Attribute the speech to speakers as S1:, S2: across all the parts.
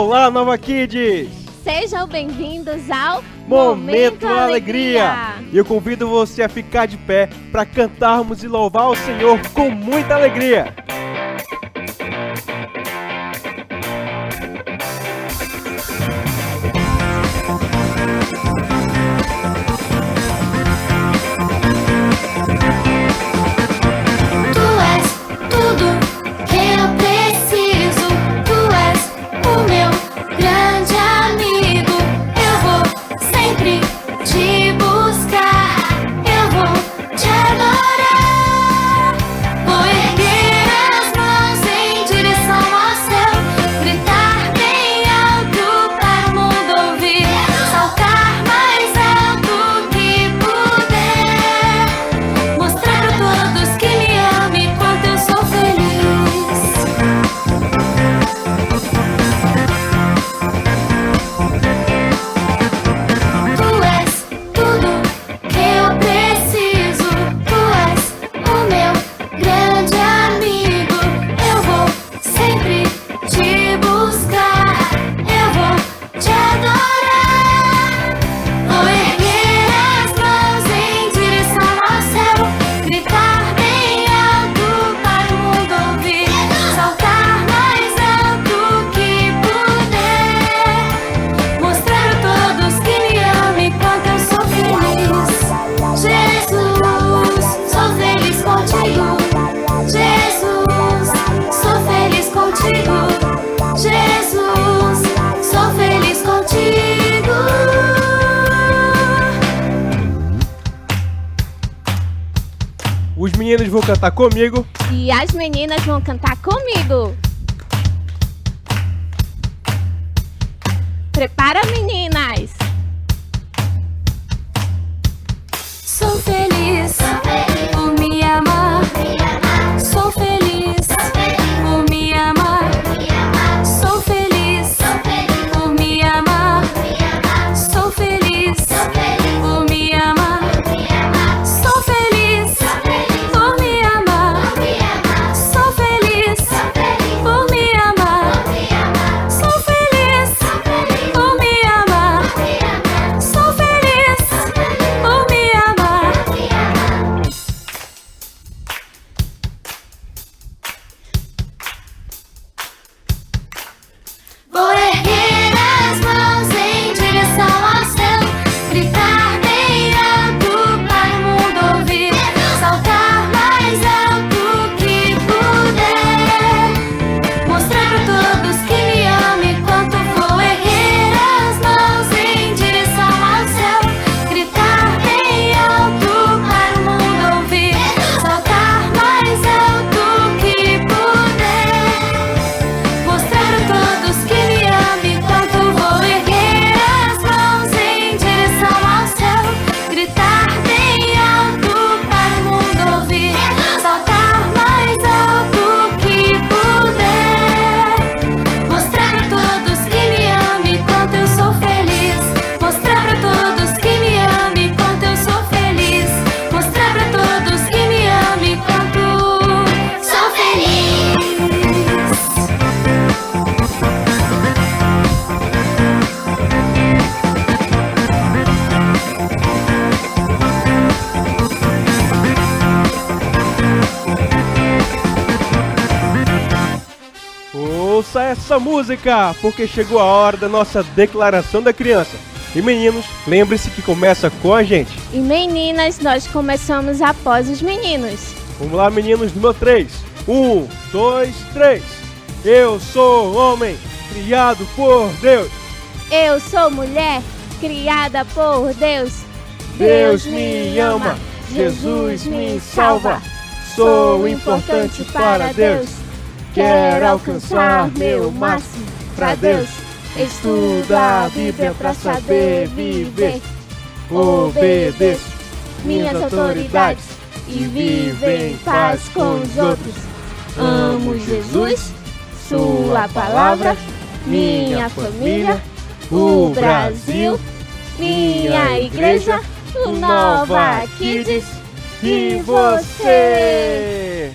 S1: Olá, Nova Kids!
S2: Sejam bem-vindos ao
S1: Momento Alegria! E eu convido você a ficar de pé para cantarmos e louvar o Senhor com muita alegria! Os meninos vão cantar comigo
S2: e as meninas vão cantar comigo. Prepara, meninas!
S3: Sou feliz por me amar. Sou feliz por me amar. Sou feliz por me amar. Sou feliz por me amar. Sou feliz por me amar. Sou feliz por me amar. Sou feliz por me amar. Sou feliz por me amar. Vou erguer as mãos em direção ao céu, gritar bem alto para o mundo ouvir, saltar mais alto que puder, mostrar para todos que me amam enquanto vou erguer as mãos em direção ao céu, gritar bem alto para o mundo ouvir, saltar mais alto que puder, mostrar a todos que me amam enquanto vou erguer as mãos em direção ao céu, gritar bem alto para o mundo ouvir, saltar mais alto que puder, mostrar a todos que me amam enquanto eu sou feliz, mostrar para todos que me amam enquanto eu sou feliz, mostrar para todos que me amam enquanto sou feliz.
S1: Ouça essa música, porque chegou a hora da nossa declaração da criança. E meninos, lembre-se que começa com a gente.
S2: E meninas, nós começamos após os meninos.
S1: Vamos lá, meninos, número 3. 1, 2, 3. Eu sou homem, criado por Deus.
S2: Eu sou mulher, criada por Deus.
S1: Deus me ama, Jesus me salva. Sou importante para Deus. Quero alcançar meu máximo para Deus. Estudo a Bíblia para saber viver. Obedeço minhas autoridades e vivo em paz com os outros. Amo Jesus, sua palavra, minha família, o Brasil, minha igreja, o Nova Kids e você.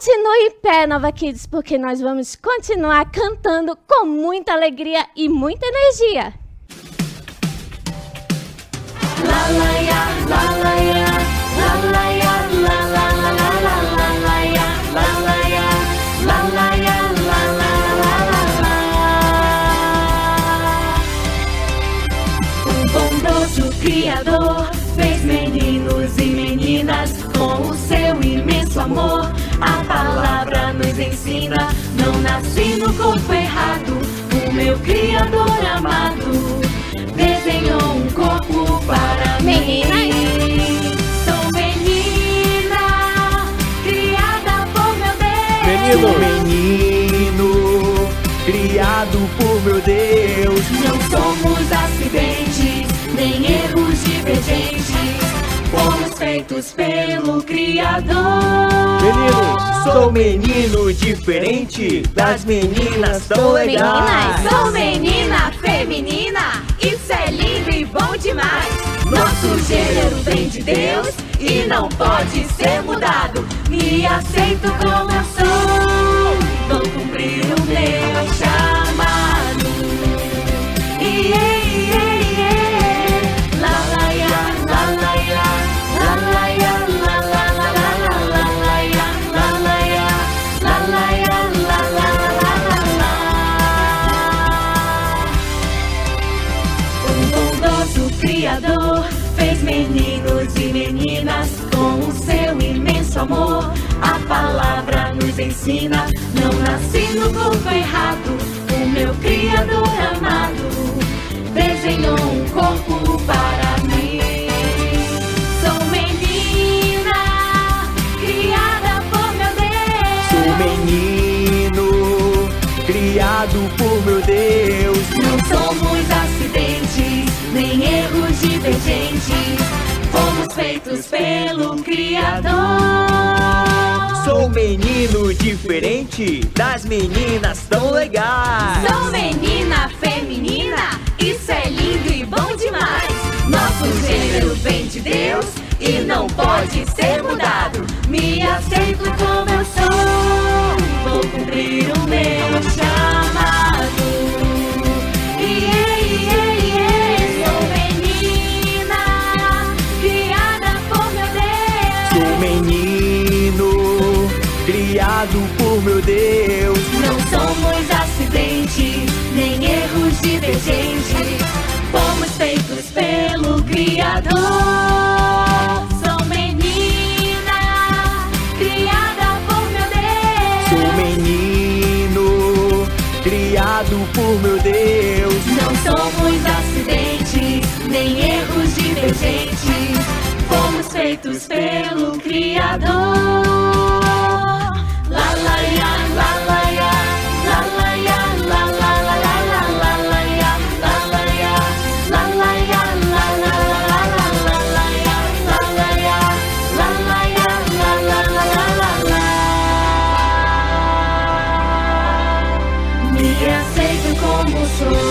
S2: Continue em pé, Nova Kids, porque nós vamos continuar cantando com muita alegria e muita energia.
S3: La la ya, la la ya, la la ya, la la la la la la la ya, la la ya, la la ya, la la la la la. O bondoso Criador fez meninos e meninas com o seu imenso amor. A palavra nos ensina, não nasci no corpo errado. O meu Criador amado desenhou um corpo para mim. Sou menina, criada por meu Deus.
S4: Sou menino, criado por meu Deus.
S3: Não somos acidentes, nem erros divergentes. Fomos feitos pelo Criador.
S1: Meninos,
S4: Sou menino diferente das meninas tão legais.
S3: Sou menina feminina, isso é lindo e bom demais. Nosso gênero vem de Deus e não pode ser mudado. Me aceito como eu sou, vou cumprir o meu chamado. La la ya, la la ya, la la ya, la la la la la la ya, la la ya, la la ya, la la la la la. O bondoso Criador fez meninos e meninas com o seu imenso amor. A palavra nos ensina, não nasci no corpo errado. O meu Criador amado desenhou um corpo para mim. Sou menina, criada por meu Deus.
S4: Sou menino, criado por meu Deus.
S3: Não somos acidentes, nem erros divergentes. Fomos feitos pelo Criador.
S4: Sou menino diferente das meninas tão legais.
S3: Sou menina feminina, isso é lindo e bom demais. Nosso gênero vem de Deus e não pode ser mudado. Me aceito como eu sou, vou cumprir o meu chamado. Sou menina, criada por meu Deus.
S4: Sou menino, criado por meu Deus.
S3: Não somos acidentes, nem erros divergentes. Fomos feitos pelo Criador. Sou menina, criada por meu Deus.
S4: Sou menino, criado por meu Deus.
S3: Não somos acidentes, nem erros divergentes. Fomos feitos pelo Criador. La la ya, la la ya, la la ya, la la la la la la la ya, la la ya, la la ya, la la la la la la la ya, la la ya, la la ya, la la la la la la. Me aceito como sou.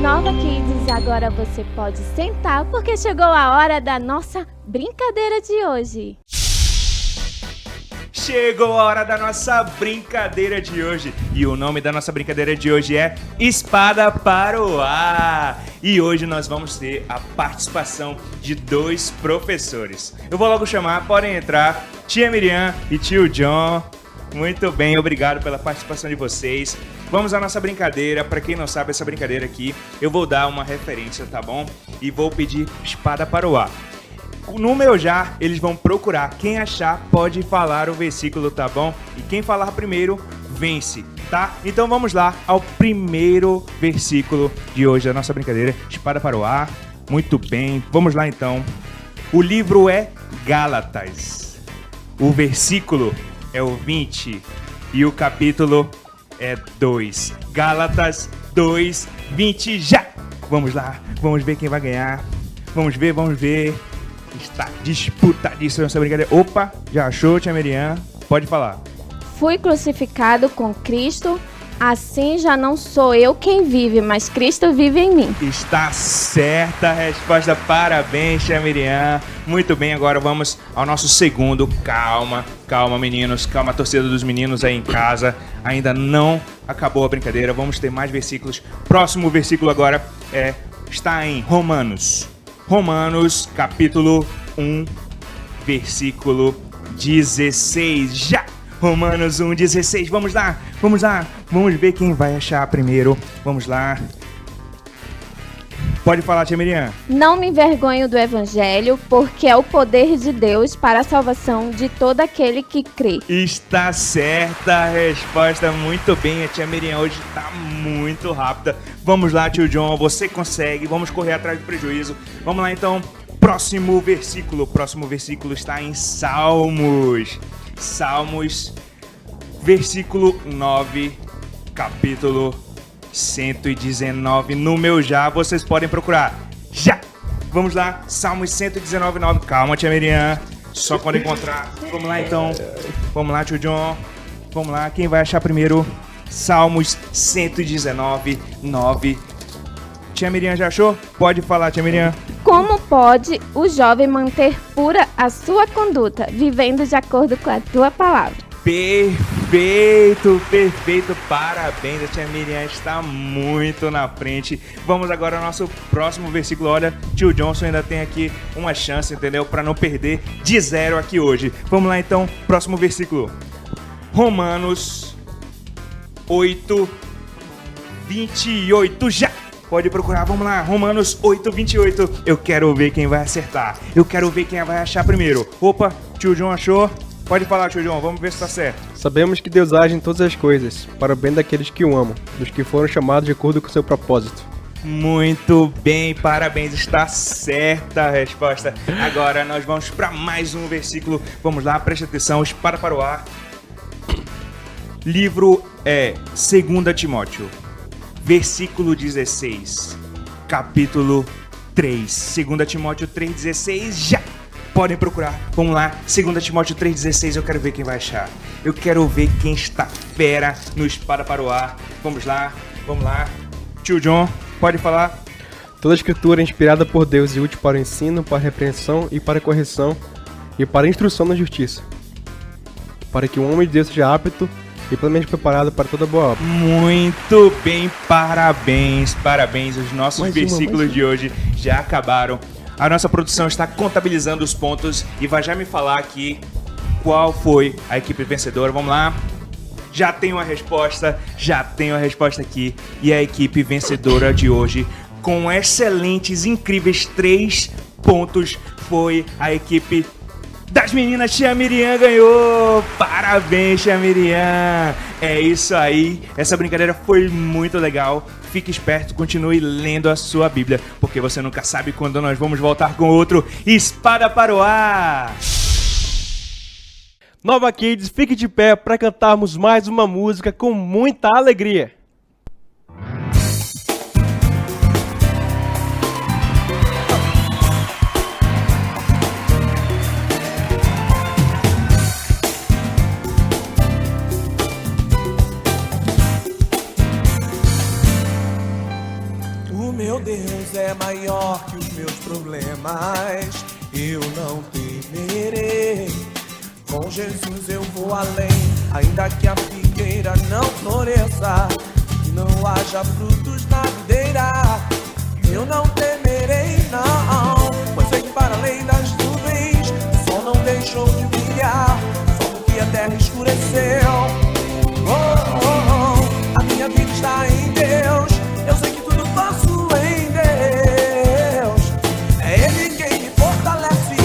S2: Nova Kids, agora você pode sentar porque chegou a hora da nossa brincadeira de hoje.
S1: chegou a hora da nossa brincadeira de hoje. E o nome da nossa brincadeira de hoje é Espada para o Ar. E hoje nós vamos ter a participação de 2 professores. Eu vou logo chamar, podem entrar, tia Miriam e tio John. Muito bem, obrigado pela participação de vocês. Vamos à nossa brincadeira. Para quem não sabe, essa brincadeira aqui, eu vou dar uma referência, tá bom? E vou pedir espada para o ar. No meu jar, eles vão procurar. Quem achar, pode falar o versículo, tá bom? E quem falar primeiro, vence, tá? Então vamos lá ao primeiro versículo de hoje da nossa brincadeira. Espada para o ar. Muito bem, vamos lá então. O livro é Gálatas. O versículo é o 20 e o capítulo é 2. Gálatas 2, 20 já! Vamos lá, vamos ver quem vai ganhar. Vamos ver. Está disputadíssima essa brincadeira. Opa, já achou, tia Miriam? Pode falar.
S2: Fui crucificado com Cristo Assim já não sou eu quem vive, mas Cristo vive em mim.
S1: Está certa a resposta, parabéns, tia Miriam. Muito bem, agora vamos ao nosso segundo. Calma, calma meninos, calma torcida dos meninos aí em casa. Ainda não acabou a brincadeira, vamos ter mais versículos. Próximo versículo agora está em Romanos. Romanos, capítulo 1, versículo 16. Já! Romanos 1,16, vamos lá, vamos ver quem vai achar primeiro, vamos lá. Pode falar, tia Miriam.
S2: Não me envergonho do evangelho, porque é o poder de Deus para a salvação de todo aquele que crê.
S1: Está certa a resposta, muito bem, a tia Miriam hoje está muito rápida. Vamos lá, tio John, você consegue, vamos correr atrás do prejuízo. Vamos lá então, próximo versículo está em Salmos. Salmos, versículo 9, capítulo 119. No meu já, vocês podem procurar. Já! Vamos lá, Salmos 119, 9. Calma, tia Miriam. Só quando encontrar. Vamos lá, então. Vamos lá, tio John. Vamos lá, quem vai achar primeiro? Salmos 119, 9. Tia Miriam já achou? Pode falar, tia Miriam.
S2: Como pode o jovem manter pura a sua conduta, vivendo de acordo com a tua palavra?
S1: Perfeito, perfeito. Parabéns, a tia Miriam está muito na frente. Vamos agora ao nosso próximo versículo. Olha, tio Johnson ainda tem aqui uma chance, entendeu? Para não perder de 0 aqui hoje. Vamos lá então, próximo versículo. Romanos 8, 28. Já! Pode procurar, vamos lá, Romanos 8, 28. Eu quero ver quem vai acertar. Eu quero ver quem vai achar primeiro. Opa, tio John achou? Pode falar, tio John, vamos ver se tá certo.
S5: Sabemos que Deus age em todas as coisas, para o bem daqueles que o amam, dos que foram chamados de acordo com o seu propósito.
S1: Muito bem, parabéns, está certa a resposta. Agora nós vamos para mais um versículo. Vamos lá, preste atenção, espada para o ar. Livro 2 Timóteo. Versículo 16, capítulo 3, 2 Timóteo 3,16, já! Podem procurar, vamos lá, 2 Timóteo 3,16, eu quero ver quem vai achar. Eu quero ver quem está fera no espada para o ar. Vamos lá, tio John, pode falar.
S5: Toda a escritura é inspirada por Deus e útil para o ensino, para a repreensão e para a correção e para a instrução na justiça, para que o homem de Deus seja apto e plenamente preparado para toda boa obra.
S1: Muito bem, parabéns. Os nossos versículos de hoje já acabaram. A nossa produção está contabilizando os pontos e vai já me falar aqui qual foi a equipe vencedora. Vamos lá. Já tenho a resposta aqui. E a equipe vencedora de hoje, com excelentes, incríveis 3 pontos, foi a equipe das meninas. Tia Miriam ganhou! Parabéns, tia Miriam! É isso aí, essa brincadeira foi muito legal. Fique esperto, continue lendo a sua Bíblia, porque você nunca sabe quando nós vamos voltar com outro Espada para o Ar!
S5: Nova Kids, fique de pé para cantarmos mais uma música com muita alegria.
S6: Meu Deus é maior que os meus problemas, eu não temerei. Com Jesus eu vou além, ainda que a figueira não floresça e não haja frutos na videira. Eu não temerei, não, pois sei que para além das nuvens o sol não deixou de brilhar, só porque a terra escureceu. A minha vida está em Deus, eu sei que tudo posso em Deus. É Ele quem me fortalece,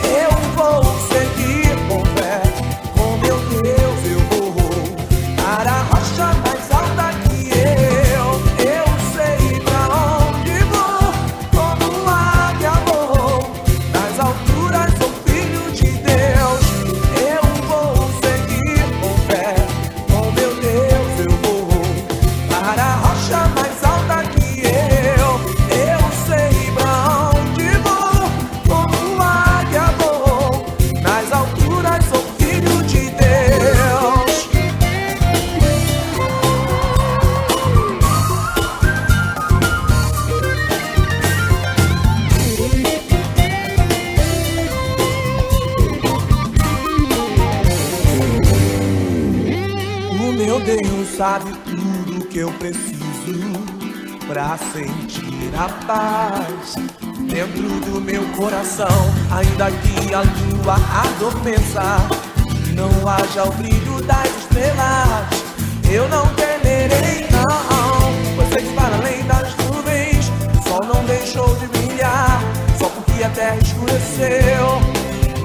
S6: eu vou seguir com fé. Com meu Deus eu vou para a rocha mais alta que eu sei pra onde vou. Como sabe tudo que eu preciso pra sentir a paz dentro do meu coração. Ainda que a lua adormeça, não haja o brilho das estrelas, eu não temerei, não. Pois sei que para além das nuvens o sol não deixou de brilhar, só porque a terra escureceu.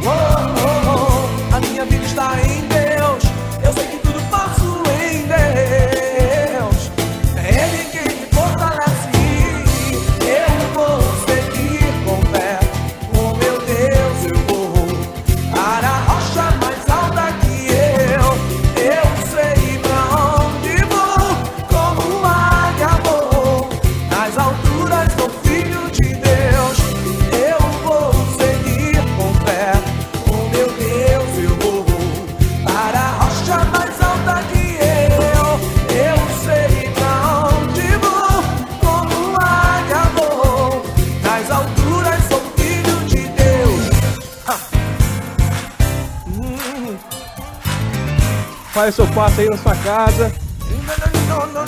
S6: Oh, oh, oh, a minha vida está em Deus, eu sei que tudo posso em Deus. É Ele quem me fortalece, eu vou seguir com fé. Oh meu Deus, eu vou para a rocha mais alta que eu sei pra onde vou. Como águia vou, nas alturas sou filho de Deus. Eu vou seguir com fé. Oh meu Deus, eu vou para a rocha mais alta que eu sei pra onde vou. Como águia vou, nas alturas sou filho de Deus.
S5: Faz o seu passo aí na sua casa.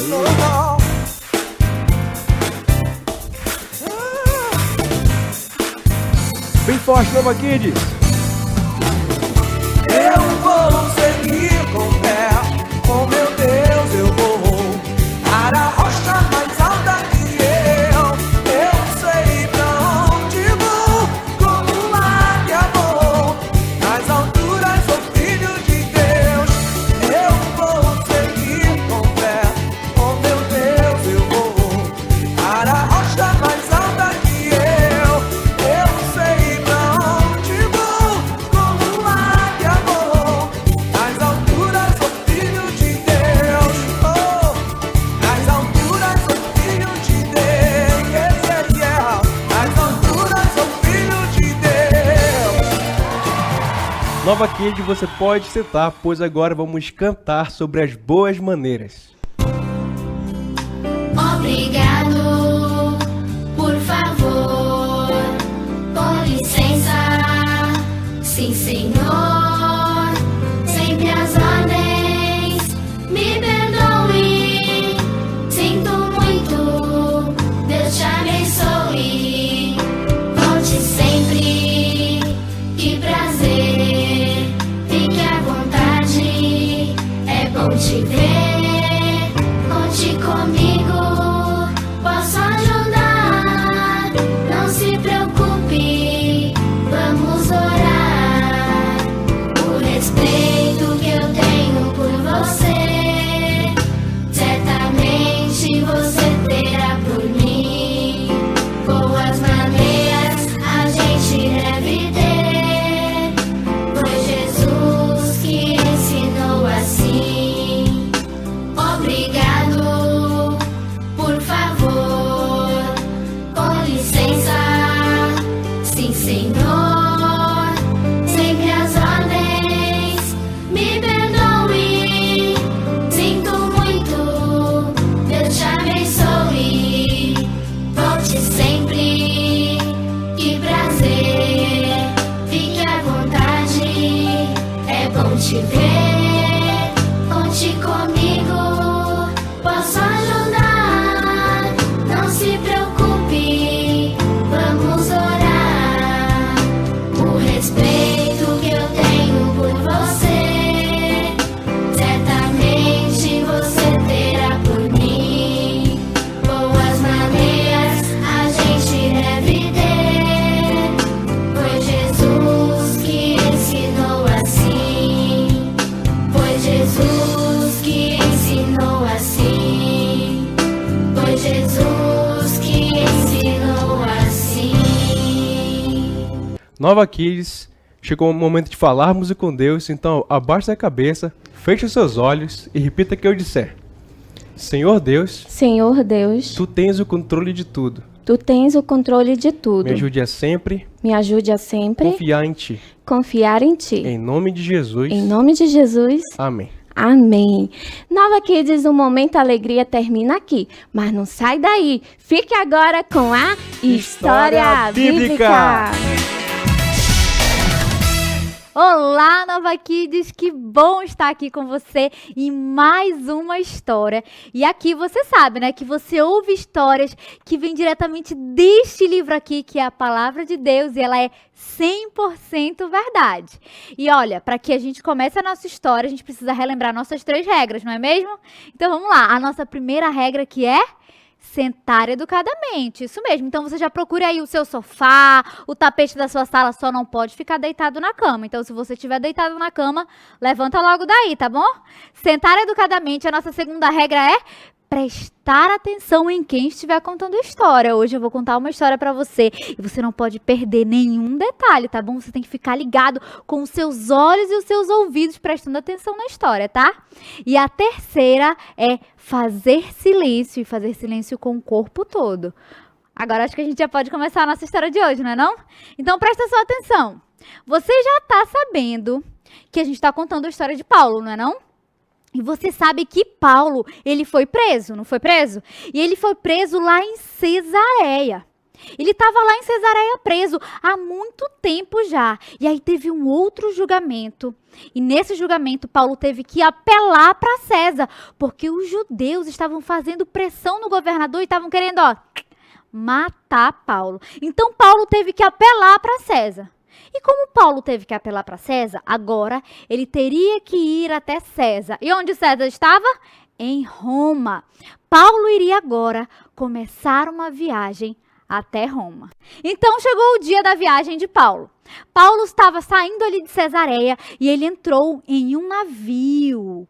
S6: Não.
S5: Bem forte, Nova Kids.
S6: Eu vou seguir com fé, oh meu Deus, eu vou para a rocha mais alta que eu sei pra onde vou. Como águia vou, nas alturas sou filho de Deus. Eu vou seguir com fé, oh meu Deus, eu vou para a rocha mais alta que eu sei pra onde vou. Como águia vou, nas alturas sou filho de Deus. Oh, nas alturas sou filho de Deus. Yeah. Nas alturas sou filho de Deus.
S5: Nova Kids, você pode sentar, pois agora vamos cantar sobre as boas maneiras.
S3: Obrigado, por favor, com licença, sim senhor, sempre as ordens, me perdoe, sinto muito, Deus te abençoe, volte sempre, que prazer, fique à vontade, é bom te ver, conte comigo. Posso ajudar, não se preocupe, vamos orar. O respeito que eu tenho por você, certamente você terá por mim. Boas maneiras a gente deve ter, foi Jesus que ensinou assim. Obrigado, por favor, com licença, sim senhor, sempre as ordens, me perdoe, sinto muito, Deus te abençoe, volte sempre, que prazer, fique à vontade, é bom te ver, conte comigo. Posso ajudar, não se preocupe, vamos orar. O respeito que eu tenho por você, certamente você terá por mim. Boas maneiras a gente deve ter, foi Jesus que ensinou assim. Foi Jesus que ensinou assim. Foi Jesus que ensinou assim.
S5: Nova Kids, chegou o momento de falarmos com Deus, então abaixe a cabeça, feche os seus olhos e repita o que eu disser. Senhor Deus,
S2: Senhor Deus,
S5: Tu tens o controle de tudo.
S2: Tu tens o controle de tudo.
S5: Me ajude a sempre
S2: Me ajude a sempre
S5: confiar em Ti.
S2: confiar em Ti.
S5: Em nome de Jesus.
S2: Em nome de Jesus.
S5: Amém.
S2: Amém. Nova Kids, o Momento Alegria termina aqui, mas não sai daí. Fique agora com a História Bíblica.
S7: Olá, Nova Kids, que bom estar aqui com você em mais uma história. E aqui você sabe, né, que você ouve histórias que vêm diretamente deste livro aqui, que é a Palavra de Deus, e ela é 100% verdade. E olha, para que a gente comece a nossa história, a gente precisa relembrar nossas 3 regras, não é mesmo? Então vamos lá, a nossa primeira regra que é sentar educadamente, isso mesmo. Então você já procura aí o seu sofá, o tapete da sua sala só não pode ficar deitado na cama. Então se você estiver deitado na cama, levanta logo daí, tá bom? Sentar educadamente, a nossa segunda regra é prestar atenção em quem estiver contando a história. Hoje eu vou contar uma história pra você e você não pode perder nenhum detalhe, tá bom? Você tem que ficar ligado com os seus olhos e os seus ouvidos prestando atenção na história, tá? E a terceira é fazer silêncio e fazer silêncio com o corpo todo. Agora acho que a gente já pode começar a nossa história de hoje, não é não? Então presta sua atenção. Você já tá sabendo que a gente tá contando a história de Paulo, não é não? E você sabe que Paulo, ele foi preso, não foi preso? E ele foi preso lá em Cesareia. Ele estava lá em Cesareia preso há muito tempo já. E aí teve um outro julgamento. E nesse julgamento, Paulo teve que apelar para César, porque os judeus estavam fazendo pressão no governador e estavam querendo, matar Paulo. Então Paulo teve que apelar para César. E como Paulo teve que apelar para César, agora ele teria que ir até César. E onde César estava? Em Roma. Paulo iria agora começar uma viagem até Roma. Então chegou o dia da viagem de Paulo. Paulo estava saindo ali de Cesareia e ele entrou em um navio.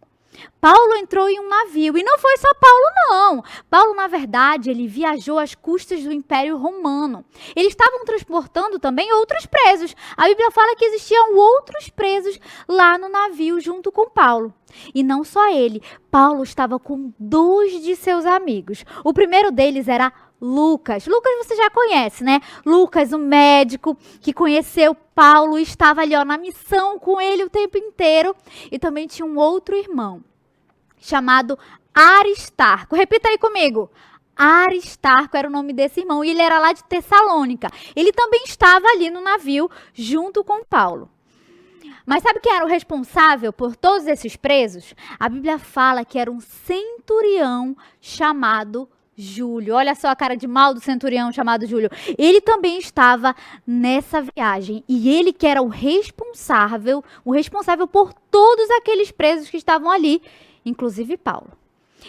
S7: Paulo entrou em um navio, e não foi só Paulo não. Paulo, na verdade, ele viajou às custas do Império Romano. Eles estavam transportando também outros presos. A Bíblia fala que existiam outros presos lá no navio junto com Paulo. E não só ele, Paulo estava com 2 de seus amigos. O primeiro deles era Lucas. Lucas você já conhece, né? Lucas, o médico que conheceu Paulo e estava ali na missão com ele o tempo inteiro. E também tinha um outro irmão chamado Aristarco. Repita aí comigo. Aristarco era o nome desse irmão e ele era lá de Tessalônica. Ele também estava ali no navio junto com Paulo. Mas sabe quem era o responsável por todos esses presos? A Bíblia fala que era um centurião chamado Júlio. Olha só a cara de mal do centurião chamado Júlio. Ele também estava nessa viagem. E ele que era o responsável por todos aqueles presos que estavam ali, inclusive Paulo.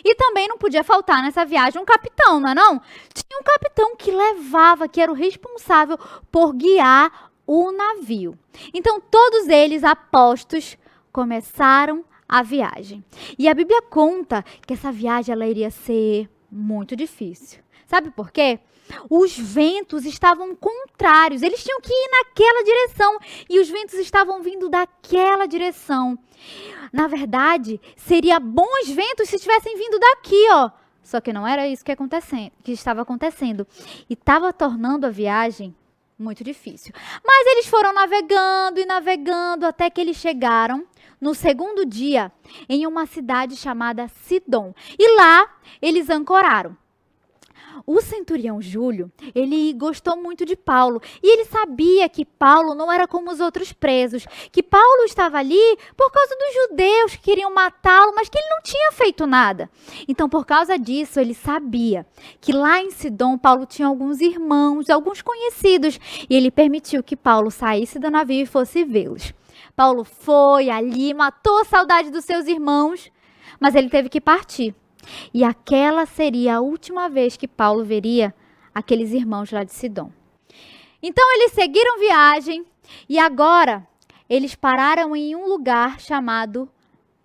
S7: E também não podia faltar nessa viagem um capitão, não é não? Tinha um capitão que era o responsável por guiar o navio. Então todos eles, apostos, começaram a viagem. E a Bíblia conta que essa viagem ela iria ser muito difícil. Sabe por quê? Os ventos estavam contrários. Eles tinham que ir naquela direção e os ventos estavam vindo daquela direção. Na verdade, seria bom os ventos se estivessem vindo daqui, Só que não era isso que estava acontecendo. E estava tornando a viagem muito difícil. Mas eles foram navegando e navegando até que eles chegaram no segundo dia em uma cidade chamada Sidom. E lá eles ancoraram. O centurião Júlio, ele gostou muito de Paulo e ele sabia que Paulo não era como os outros presos, que Paulo estava ali por causa dos judeus que queriam matá-lo, mas que ele não tinha feito nada. Então, por causa disso, ele sabia que lá em Sidom, Paulo tinha alguns irmãos, alguns conhecidos, e ele permitiu que Paulo saísse do navio e fosse vê-los. Paulo foi ali, matou a saudade dos seus irmãos, mas ele teve que partir. E aquela seria a última vez que Paulo veria aqueles irmãos lá de Sidom. Então eles seguiram viagem e agora eles pararam em um lugar chamado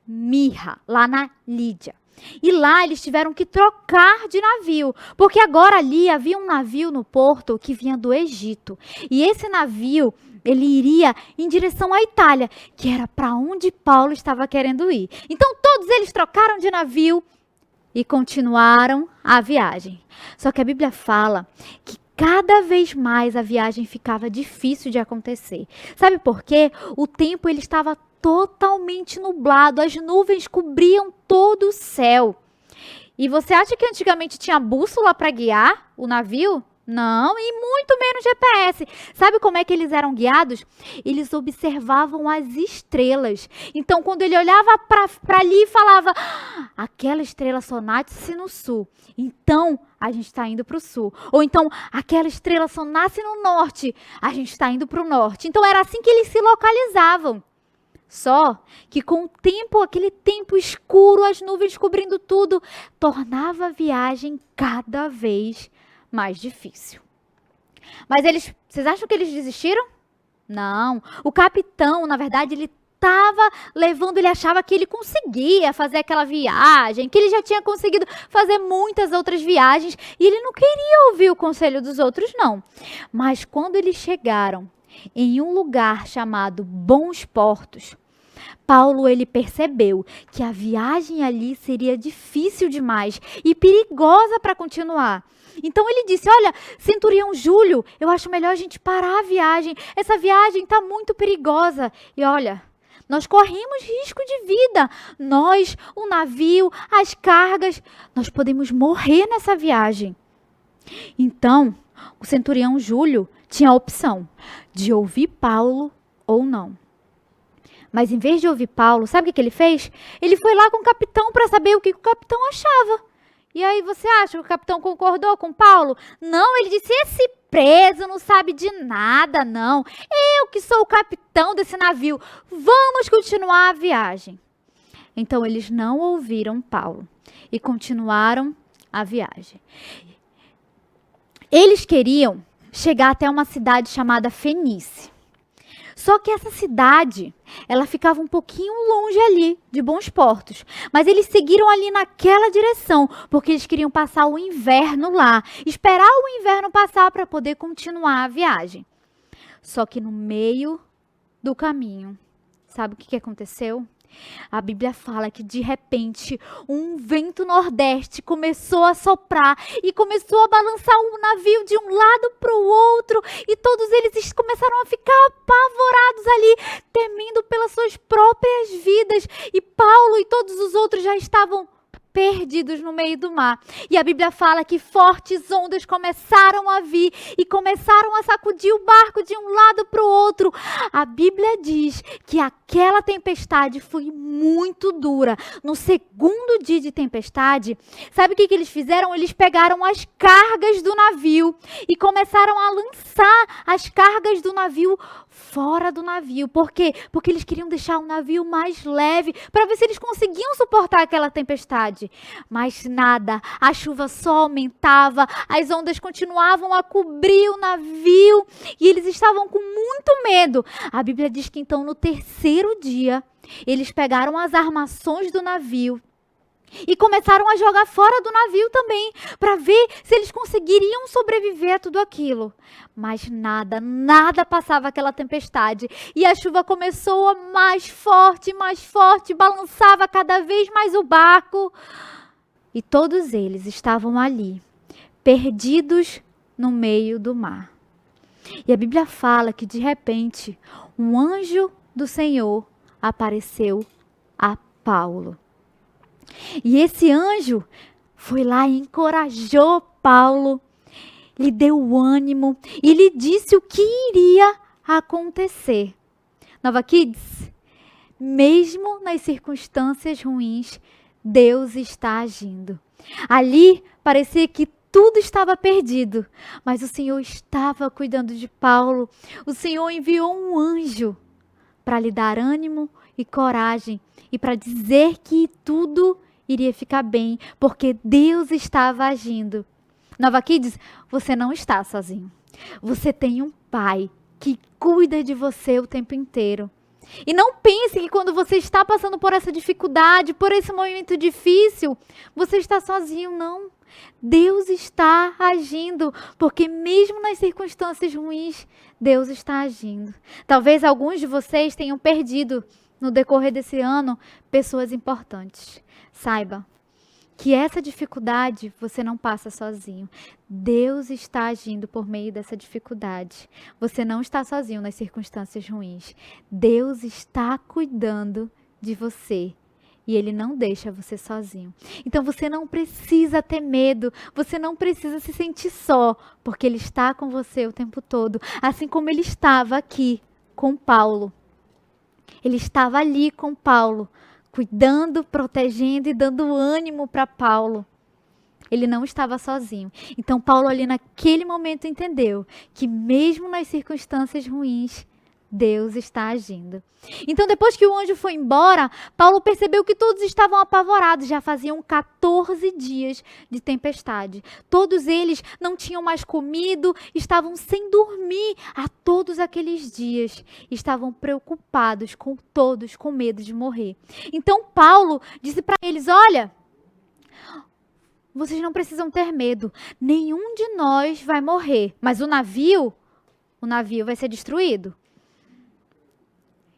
S7: Mirra, lá na Lídia. E lá eles tiveram que trocar de navio, porque agora ali havia um navio no porto que vinha do Egito. E esse navio, ele iria em direção à Itália, que era para onde Paulo estava querendo ir. Então todos eles trocaram de navio e continuaram a viagem. Só que a Bíblia fala que cada vez mais a viagem ficava difícil de acontecer. Sabe por quê? O tempo ele estava totalmente nublado, as nuvens cobriam todo o céu. E você acha que antigamente tinha bússola para guiar o navio? Não, e muito menos GPS. Sabe como é que eles eram guiados? Eles observavam as estrelas. Então, quando ele olhava para ali e falava, aquela estrela só nasce no sul. Então, a gente está indo para o sul. Ou então, aquela estrela só nasce no norte. A gente está indo para o norte. Então, era assim que eles se localizavam. Só que com o tempo, aquele tempo escuro, as nuvens cobrindo tudo, tornava a viagem cada vez mais difícil. Mas vocês acham que eles desistiram? Não. O capitão, na verdade, ele achava que ele conseguia fazer aquela viagem, que ele já tinha conseguido fazer muitas outras viagens e ele não queria ouvir o conselho dos outros, não. Mas quando eles chegaram em um lugar chamado Bons Portos, Paulo, ele percebeu que a viagem ali seria difícil demais e perigosa para continuar. Então ele disse, olha, Centurião Júlio, eu acho melhor a gente parar a viagem. Essa viagem está muito perigosa. E olha, nós corremos risco de vida. Nós, o navio, as cargas, nós podemos morrer nessa viagem. Então, o Centurião Júlio tinha a opção de ouvir Paulo ou não. Mas em vez de ouvir Paulo, sabe o que ele fez? Ele foi lá com o capitão para saber o que o capitão achava. E aí você acha que o capitão concordou com Paulo? Não, ele disse, esse preso não sabe de nada, não. Eu que sou o capitão desse navio. Vamos continuar a viagem. Então eles não ouviram Paulo e continuaram a viagem. Eles queriam chegar até uma cidade chamada Fenícia. Só que essa cidade, ela ficava um pouquinho longe ali, de Bons Portos. Mas eles seguiram ali naquela direção, porque eles queriam passar o inverno lá. Esperar o inverno passar para poder continuar a viagem. Só que no meio do caminho, sabe o que aconteceu? A Bíblia fala que de repente um vento nordeste começou a soprar e começou a balançar o navio de um lado para o outro e todos eles começaram a ficar apavorados ali, temendo pelas suas próprias vidas, e Paulo e todos os outros já estavam perdidos no meio do mar. E a Bíblia fala que fortes ondas começaram a vir e começaram a sacudir o barco de um lado para o outro. A Bíblia diz que aquela tempestade foi muito dura. No segundo dia de tempestade, sabe o que eles fizeram? Eles pegaram as cargas do navio e começaram a lançar as cargas do navio fora do navio. Por quê? Porque eles queriam deixar o navio mais leve para ver se eles conseguiam suportar aquela tempestade. Mas nada, a chuva só aumentava, as ondas continuavam a cobrir o navio e eles estavam com muito medo. A Bíblia diz que então no terceiro dia, eles pegaram as armações do navio e começaram a jogar fora do navio também, para ver se eles conseguiriam sobreviver a tudo aquilo. Mas nada passava aquela tempestade. E a chuva começou a mais forte, balançava cada vez mais o barco. E todos eles estavam ali, perdidos no meio do mar. E a Bíblia fala que de repente, um anjo do Senhor apareceu a Paulo. E esse anjo foi lá e encorajou Paulo, lhe deu ânimo e lhe disse o que iria acontecer. Nova Kids, mesmo nas circunstâncias ruins, Deus está agindo. Ali parecia que tudo estava perdido, mas o Senhor estava cuidando de Paulo. O Senhor enviou um anjo para lhe dar ânimo e coragem e para dizer que tudo iria ficar bem, porque Deus estava agindo. Nova Kids, você não está sozinho. Você tem um Pai que cuida de você o tempo inteiro. E não pense que quando você está passando por essa dificuldade, por esse momento difícil, você está sozinho, não. Deus está agindo, porque mesmo nas circunstâncias ruins, Deus está agindo. Talvez alguns de vocês tenham perdido no decorrer desse ano pessoas importantes. Saiba que essa dificuldade você não passa sozinho. Deus está agindo por meio dessa dificuldade. Você não está sozinho nas circunstâncias ruins. Deus está cuidando de você E Ele não deixa você sozinho. Então você não precisa ter medo, você não precisa se sentir só, porque Ele está com você o tempo todo. Assim como Ele estava aqui com Paulo. Ele estava ali com Paulo, cuidando, protegendo e dando ânimo para Paulo. Ele não estava sozinho. Então Paulo ali naquele momento entendeu que mesmo nas circunstâncias ruins, Deus está agindo. Então depois que o anjo foi embora, Paulo percebeu que todos estavam apavorados. Já faziam 14 dias de tempestade. Todos eles não tinham mais comido, estavam sem dormir há todos aqueles dias. Estavam preocupados com todos, com medo de morrer. Então Paulo disse para eles, olha, vocês não precisam ter medo. Nenhum de nós vai morrer. Mas o navio vai ser destruído.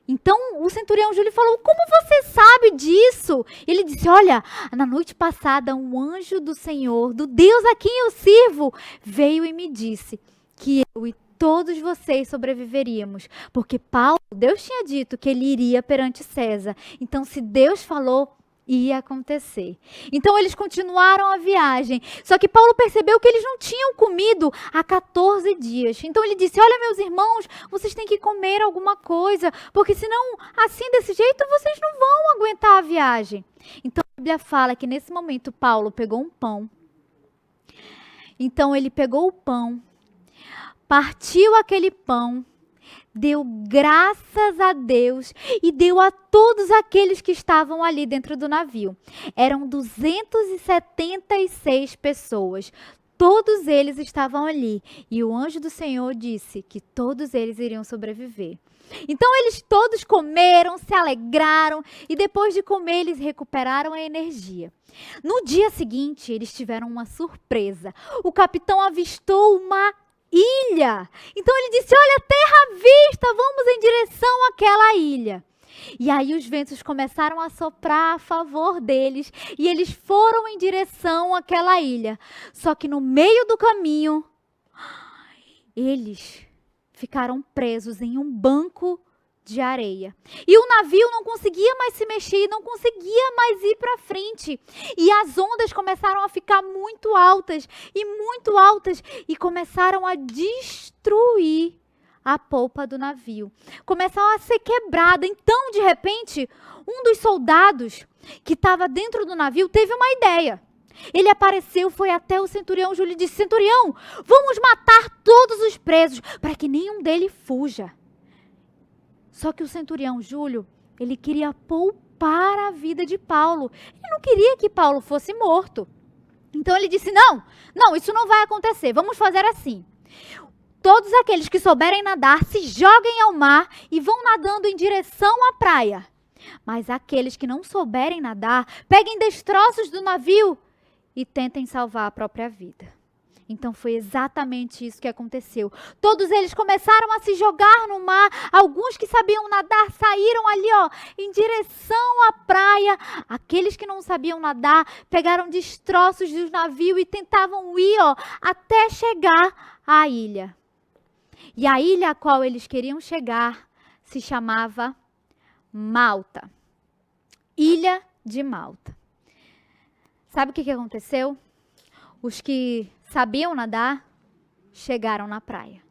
S7: Então o centurião Júlio falou, como você sabe disso? Ele disse, olha, na noite passada um anjo do Senhor, do Deus a quem eu sirvo, veio e me disse que eu e todos vocês sobreviveríamos. Porque Deus tinha dito que ele iria perante César. Então se Deus falou, ia acontecer. Então eles continuaram a viagem. Só que Paulo percebeu que eles não tinham comido há 14 dias. Então ele disse, olha meus irmãos, vocês têm que comer alguma coisa, porque senão assim desse jeito vocês não vão aguentar a viagem. Então a Bíblia fala que nesse momento Paulo pegou um pão. Então ele pegou o pão, partiu aquele pão, deu graças a Deus e deu a todos aqueles que estavam ali dentro do navio. Eram 276 pessoas. Todos eles estavam ali. E o anjo do Senhor disse que todos eles iriam sobreviver. Então eles todos comeram, se alegraram e depois de comer eles recuperaram a energia. No dia seguinte eles tiveram uma surpresa. O capitão avistou uma ilha. Então ele disse, olha, terra à vista, vamos em direção àquela ilha. E aí os ventos começaram a soprar a favor deles e eles foram em direção àquela ilha. Só que no meio do caminho, eles ficaram presos em um banco de areia. E o navio não conseguia mais se mexer, não conseguia mais ir para frente. E as ondas começaram a ficar muito altas e começaram a destruir a polpa do navio. Começaram a ser quebrada. Então, de repente, um dos soldados que estava dentro do navio teve uma ideia. Ele apareceu, foi até o centurião Júlio e disse, centurião, vamos matar todos os presos para que nenhum deles fuja. Só que o centurião Júlio, ele queria poupar a vida de Paulo. Ele não queria que Paulo fosse morto. Então ele disse, não, isso não vai acontecer. Vamos fazer assim. Todos aqueles que souberem nadar, se joguem ao mar e vão nadando em direção à praia. Mas aqueles que não souberem nadar, peguem destroços do navio e tentem salvar a própria vida. Então foi exatamente isso que aconteceu. Todos eles começaram a se jogar no mar. Alguns que sabiam nadar saíram ali, em direção à praia. Aqueles que não sabiam nadar pegaram destroços do navio e tentavam ir, até chegar à ilha. E a ilha a qual eles queriam chegar se chamava Malta. Ilha de Malta. Sabe o que aconteceu? Os que sabiam nadar chegaram na praia.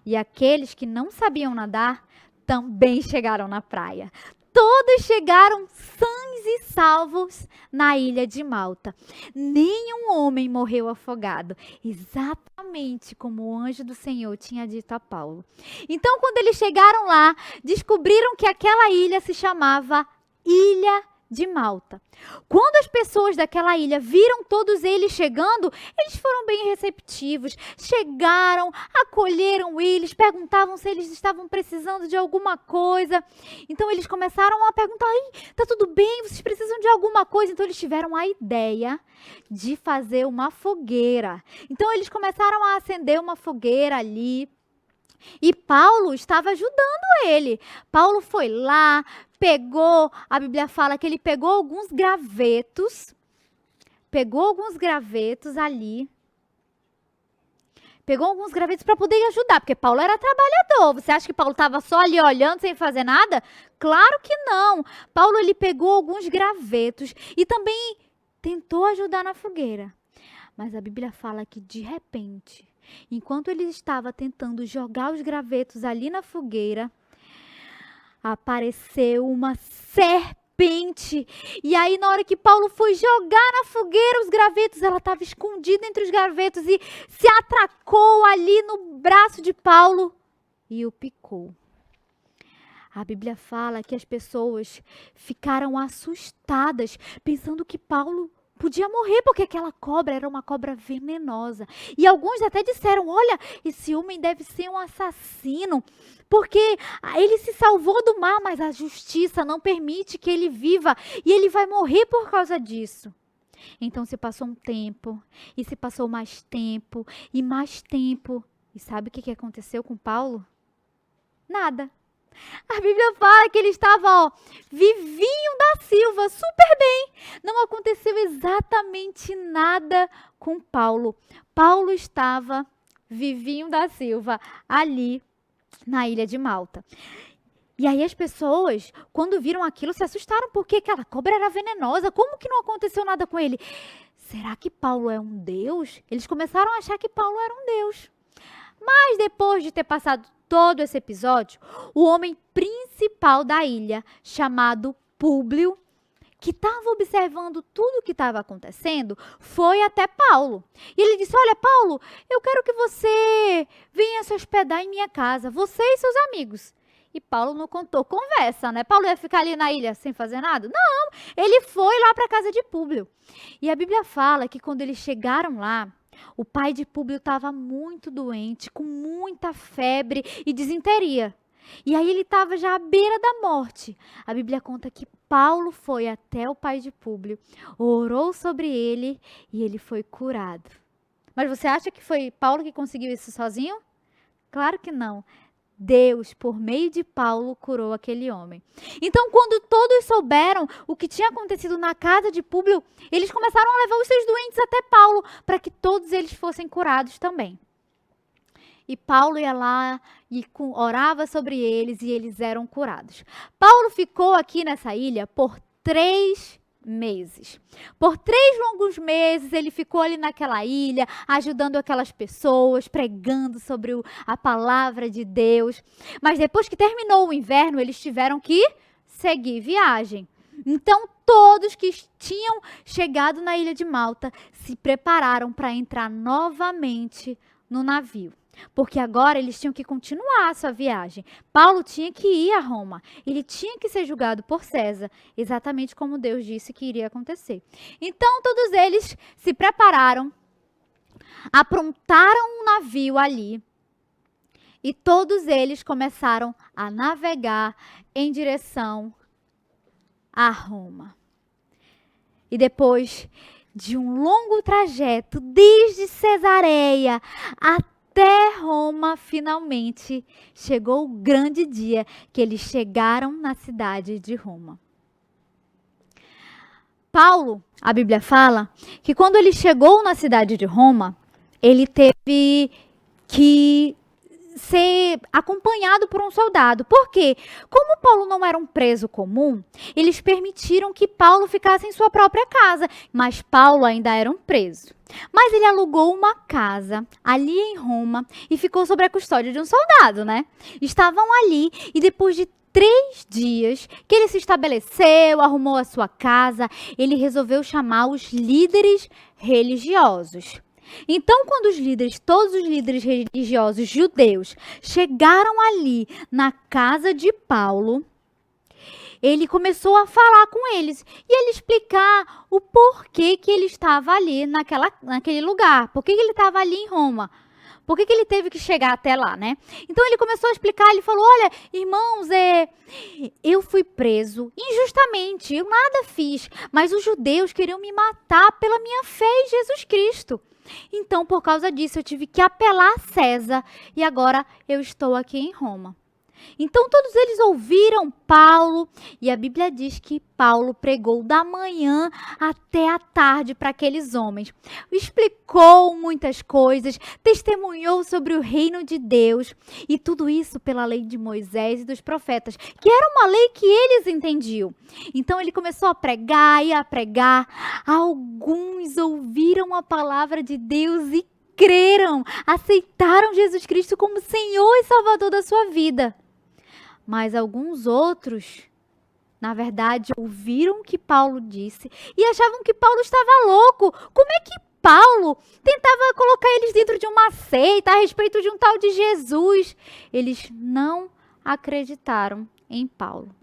S7: E aqueles que não sabiam nadar também chegaram na praia. Todos chegaram sãos e salvos na ilha de Malta. Nenhum homem morreu afogado, exatamente como o anjo do Senhor tinha dito a Paulo. Então, quando eles chegaram lá, descobriram que aquela ilha se chamava Ilha de Malta. Quando as pessoas daquela ilha viram todos eles chegando, eles foram bem receptivos. Chegaram, acolheram eles, perguntavam se eles estavam precisando de alguma coisa. Então eles começaram a perguntar, tá tudo bem? Vocês precisam de alguma coisa? Então eles tiveram a ideia de fazer uma fogueira. Então eles começaram a acender uma fogueira ali. E Paulo estava ajudando ele. Paulo foi lá, a Bíblia fala que ele pegou alguns gravetos ali. pegou alguns gravetos para poder ajudar, porque Paulo era trabalhador. Você acha que Paulo estava só ali olhando sem fazer nada? Claro que não. Paulo ele pegou alguns gravetos e também tentou ajudar na fogueira. Mas a Bíblia fala que de repente, enquanto ele estava tentando jogar os gravetos ali na fogueira, apareceu uma serpente. E aí, na hora que Paulo foi jogar na fogueira os gravetos, ela estava escondida entre os gravetos e se atracou ali no braço de Paulo e o picou. A Bíblia fala que as pessoas ficaram assustadas, pensando que Paulo podia morrer, porque aquela cobra era uma cobra venenosa. E alguns até disseram, olha, esse homem deve ser um assassino, porque ele se salvou do mar, mas a justiça não permite que ele viva, e ele vai morrer por causa disso. Então se passou um tempo, e se passou mais tempo, e mais tempo. E sabe o que aconteceu com Paulo? Nada. A Bíblia fala que ele estava, vivinho da Silva, super bem. Não aconteceu exatamente nada com Paulo. Paulo estava vivinho da Silva, ali na ilha de Malta. E aí as pessoas, quando viram aquilo, se assustaram, porque aquela cobra era venenosa. Como que não aconteceu nada com ele? Será que Paulo é um deus? Eles começaram a achar que Paulo era um deus. Mas depois de ter passado todo esse episódio, o homem principal da ilha, chamado Públio, que estava observando tudo o que estava acontecendo, foi até Paulo. E ele disse, olha, Paulo, eu quero que você venha se hospedar em minha casa, você e seus amigos. E Paulo não contou conversa, né? Paulo ia ficar ali na ilha sem fazer nada? Não, ele foi lá para a casa de Públio. E a Bíblia fala que quando eles chegaram lá, o pai de Públio estava muito doente, com muita febre e disenteria. E aí ele estava já à beira da morte. A Bíblia conta que Paulo foi até o pai de Públio, orou sobre ele e ele foi curado. Mas você acha que foi Paulo que conseguiu isso sozinho? Claro que não. Deus, por meio de Paulo, curou aquele homem. Então, quando todos souberam o que tinha acontecido na casa de Públio, eles começaram a levar os seus doentes até Paulo, para que todos eles fossem curados também. E Paulo ia lá e orava sobre eles e eles eram curados. Paulo ficou aqui nessa ilha por 3 meses. Por 3 longos meses ele ficou ali naquela ilha, ajudando aquelas pessoas, pregando sobre a palavra de Deus. Mas depois que terminou o inverno, eles tiveram que seguir viagem. Então todos que tinham chegado na ilha de Malta se prepararam para entrar novamente no navio. Porque agora eles tinham que continuar a sua viagem. Paulo tinha que ir a Roma. Ele tinha que ser julgado por César, exatamente como Deus disse que iria acontecer. Então todos eles se prepararam, aprontaram um navio ali e todos eles começaram a navegar em direção a Roma. E depois de um longo trajeto, desde Cesareia até Roma, finalmente chegou o grande dia que eles chegaram na cidade de Roma. Paulo, a Bíblia fala que quando ele chegou na cidade de Roma, ele teve que ser acompanhado por um soldado. Por quê? Como Paulo não era um preso comum, eles permitiram que Paulo ficasse em sua própria casa, mas Paulo ainda era um preso. Mas ele alugou uma casa ali em Roma e ficou sob a custódia de um soldado, né? Estavam ali e depois de 3 dias que ele se estabeleceu, arrumou a sua casa, ele resolveu chamar os líderes religiosos. Então, quando todos os líderes religiosos judeus chegaram ali na casa de Paulo, ele começou a falar com eles e ele explicar o porquê que ele estava ali naquele lugar, por que ele estava ali em Roma. Por que ele teve que chegar até lá, né? Então ele começou a explicar, ele falou, olha, irmãos, eu fui preso injustamente, eu nada fiz, mas os judeus queriam me matar pela minha fé em Jesus Cristo. Então, por causa disso, eu tive que apelar a César e agora eu estou aqui em Roma. Então todos eles ouviram Paulo e a Bíblia diz que Paulo pregou da manhã até a tarde para aqueles homens. Explicou muitas coisas, testemunhou sobre o reino de Deus e tudo isso pela lei de Moisés e dos profetas, que era uma lei que eles entendiam. Então ele começou a pregar e a pregar. Alguns ouviram a palavra de Deus e creram, aceitaram Jesus Cristo como Senhor e Salvador da sua vida. Mas alguns outros, na verdade, ouviram o que Paulo disse e achavam que Paulo estava louco. Como é que Paulo tentava colocar eles dentro de uma seita a respeito de um tal de Jesus? Eles não acreditaram em Paulo.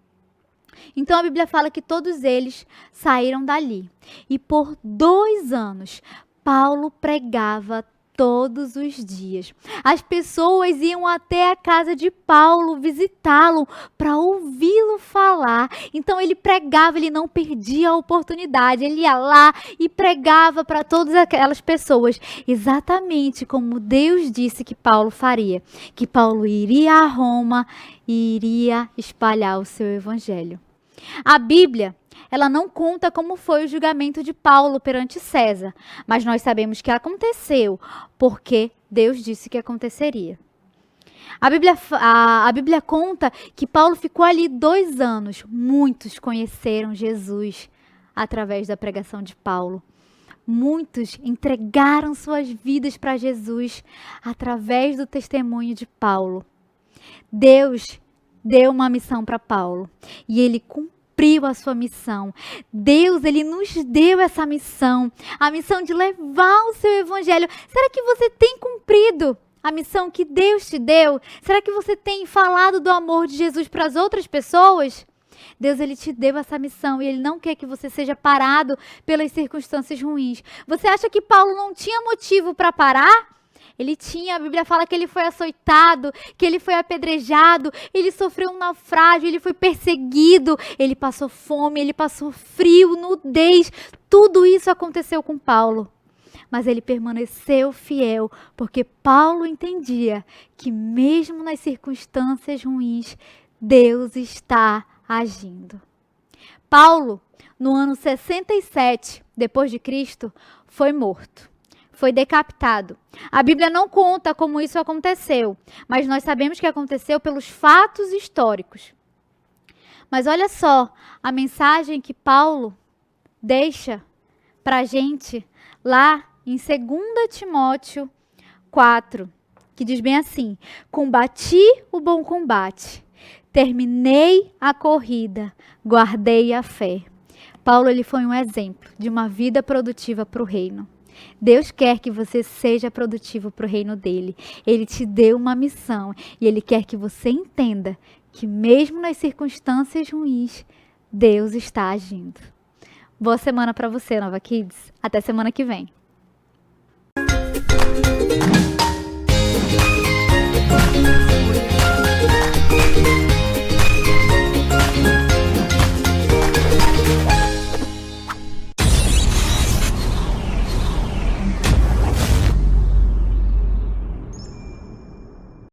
S7: Então a Bíblia fala que todos eles saíram dali. E por 2 anos, Paulo pregava todos os dias. As pessoas iam até a casa de Paulo visitá-lo para ouvi-lo falar. Então ele pregava, ele não perdia a oportunidade. Ele ia lá e pregava para todas aquelas pessoas, exatamente como Deus disse que Paulo faria, que Paulo iria a Roma e iria espalhar o seu evangelho. A Bíblia, ela não conta como foi o julgamento de Paulo perante César, mas nós sabemos que aconteceu, porque Deus disse que aconteceria. A Bíblia conta que Paulo ficou ali 2 anos. Muitos conheceram Jesus através da pregação de Paulo. Muitos entregaram suas vidas para Jesus através do testemunho de Paulo. Deus deu uma missão para Paulo e ele cumpriu a sua missão. Deus, ele nos deu essa missão, a missão de levar o seu evangelho. Será que você tem cumprido a missão que Deus te deu? Será que você tem falado do amor de Jesus para as outras pessoas? Deus, ele te deu essa missão e ele não quer que você seja parado pelas circunstâncias ruins. Você acha que Paulo não tinha motivo para parar? Ele tinha. A Bíblia fala que ele foi açoitado, que ele foi apedrejado, ele sofreu um naufrágio, ele foi perseguido, ele passou fome, ele passou frio, nudez. Tudo isso aconteceu com Paulo. Mas ele permaneceu fiel, porque Paulo entendia que mesmo nas circunstâncias ruins, Deus está agindo. Paulo, no ano 67 depois de Cristo, foi morto. Foi decapitado. A Bíblia não conta como isso aconteceu, mas nós sabemos que aconteceu pelos fatos históricos. Mas olha só a mensagem que Paulo deixa para a gente lá em 2 Timóteo 4, que diz bem assim: combati o bom combate, terminei a corrida, guardei a fé. Paulo, ele foi um exemplo de uma vida produtiva para o reino. Deus quer que você seja produtivo para o reino dele. Ele te deu uma missão e ele quer que você entenda que mesmo nas circunstâncias ruins, Deus está agindo. Boa semana para você, Nova Kids. Até semana que vem.